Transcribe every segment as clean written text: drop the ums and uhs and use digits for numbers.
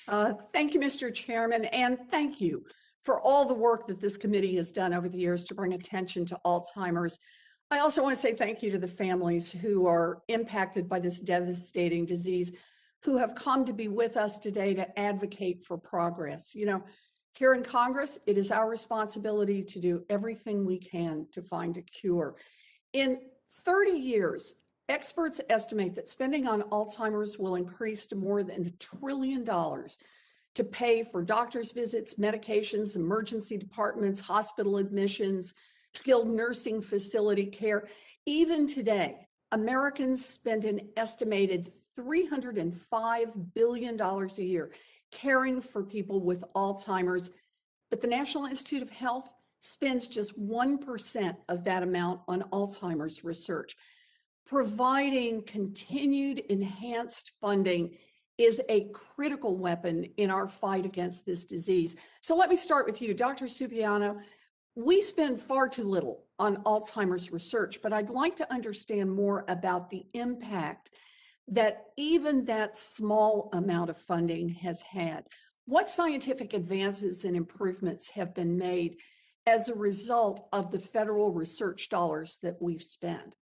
Thank you, Mr. Chairman, and thank you for all the work that this committee has done over the years to bring attention to Alzheimer's. I also want to say thank you to the families who are impacted by this devastating disease, who have come to be with us today to advocate for progress. You know, here in Congress, it is our responsibility to do everything we can to find a cure. In 30 years, experts estimate that spending on Alzheimer's will increase to more than $1 trillion to pay for doctor's visits, medications, emergency departments, hospital admissions, skilled nursing facility care. Even today, Americans spend an estimated $305 billion a year caring for people with Alzheimer's, but the National Institute of Health spends just 1% of that amount on Alzheimer's research. Providing continued enhanced funding is a critical weapon in our fight against this disease. So let me start with you, Dr. Supiano. We spend far too little on Alzheimer's research, but I'd like to understand more about the impact that even that small amount of funding has had. What scientific advances and improvements have been made as a result of the federal research dollars that we've spent?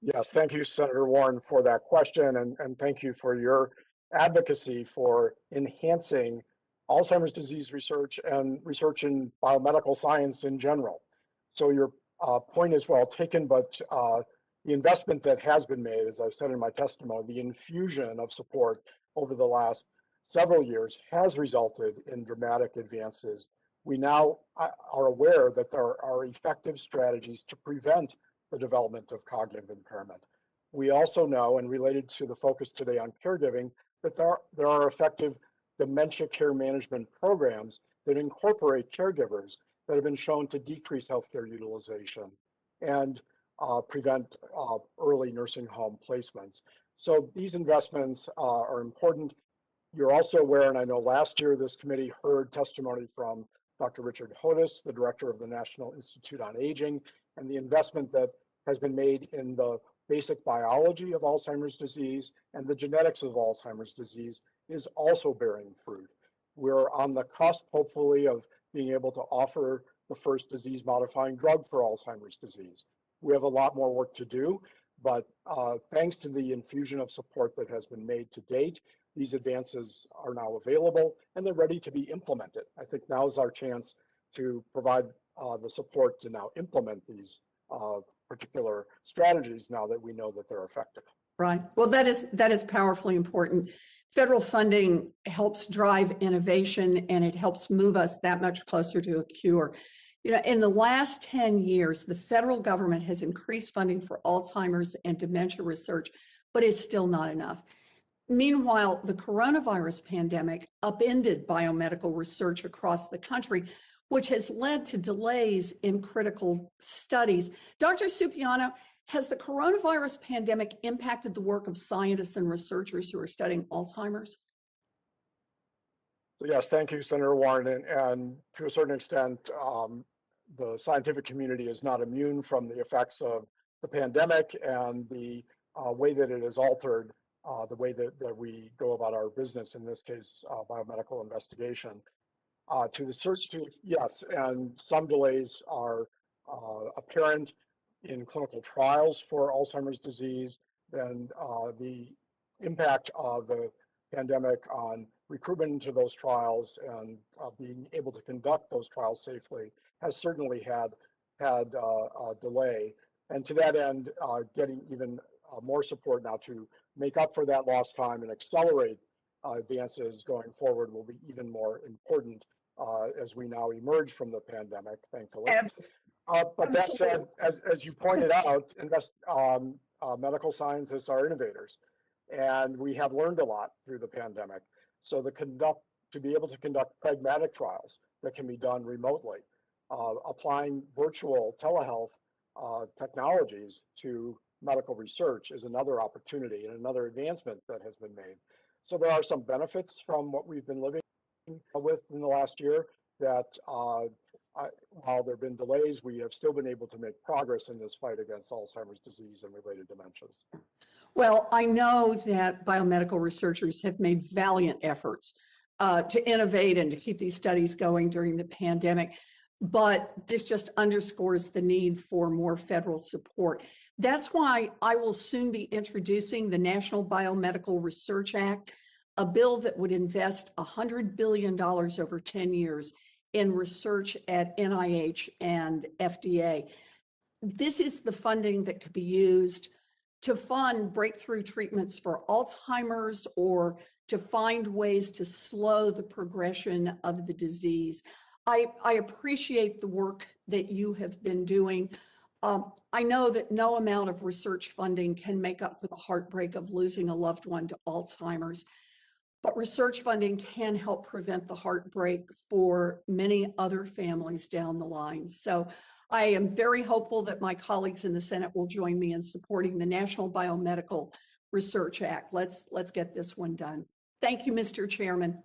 Yes, thank you, Senator Warren, for that question, and thank you for your advocacy for enhancing Alzheimer's disease research and research in biomedical science in general. So your point is well taken, but the investment that has been made, as I said in my testimony, the infusion of support over the last several years has resulted in dramatic advances. We now are aware that there are effective strategies to prevent the development of cognitive impairment. We also know, and related to the focus today on caregiving, that there are effective dementia care management programs that incorporate caregivers that have been shown to decrease healthcare utilization and prevent early nursing home placements. So these investments are important. You're also aware, and I know last year this committee heard testimony from Dr. Richard Hodis, the director of the National Institute on Aging, and the investment that has been made in the basic biology of Alzheimer's disease and the genetics of Alzheimer's disease is also bearing fruit. We're on the cusp, hopefully, of being able to offer the first disease-modifying drug for Alzheimer's disease. We have a lot more work to do, but thanks to the infusion of support that has been made to date, these advances are now available and they're ready to be implemented. I think now is our chance to provide the support to now implement these particular strategies now that we know that they're effective. Right. Well, that is powerfully important. Federal funding helps drive innovation and it helps move us that much closer to a cure. You know, in the last 10 years, the federal government has increased funding for Alzheimer's and dementia research, but it's still not enough. Meanwhile, the coronavirus pandemic upended biomedical research across the country, which has led to delays in critical studies. Dr. Supiano, has the coronavirus pandemic impacted the work of scientists and researchers who are studying Alzheimer's? Yes, thank you, Senator Warren. And to a certain extent, the scientific community is not immune from the effects of the pandemic and the way that it has altered the way that we go about our business, in this case, biomedical investigation. To the search to, yes, and some delays are apparent in clinical trials for Alzheimer's disease, and the impact of the pandemic on recruitment into those trials and being able to conduct those trials safely has certainly had a delay. And to that end, getting even more support now to make up for that lost time and accelerate advances going forward will be even more important as we now emerge from the pandemic, thankfully. But that said, as you pointed out, medical scientists are innovators, and we have learned a lot through the pandemic. So to be able to conduct pragmatic trials that can be done remotely, applying virtual telehealth technologies to medical research is another opportunity and another advancement that has been made. So there are some benefits from what we've been living with in the last year that while there have been delays, we have still been able to make progress in this fight against Alzheimer's disease and related dementias. Well, I know that biomedical researchers have made valiant efforts to innovate and to keep these studies going during the pandemic, but this just underscores the need for more federal support. That's why I will soon be introducing the National Biomedical Research Act, a bill that would invest $100 billion over 10 years in research at NIH and FDA. This is the funding that could be used to fund breakthrough treatments for Alzheimer's or to find ways to slow the progression of the disease. I appreciate the work that you have been doing. I know that no amount of research funding can make up for the heartbreak of losing a loved one to Alzheimer's, but research funding can help prevent the heartbreak for many other families down the line. So I am very hopeful that my colleagues in the Senate will join me in supporting the National Biomedical Research Act. Let's get this one done. Thank you, Mr. Chairman.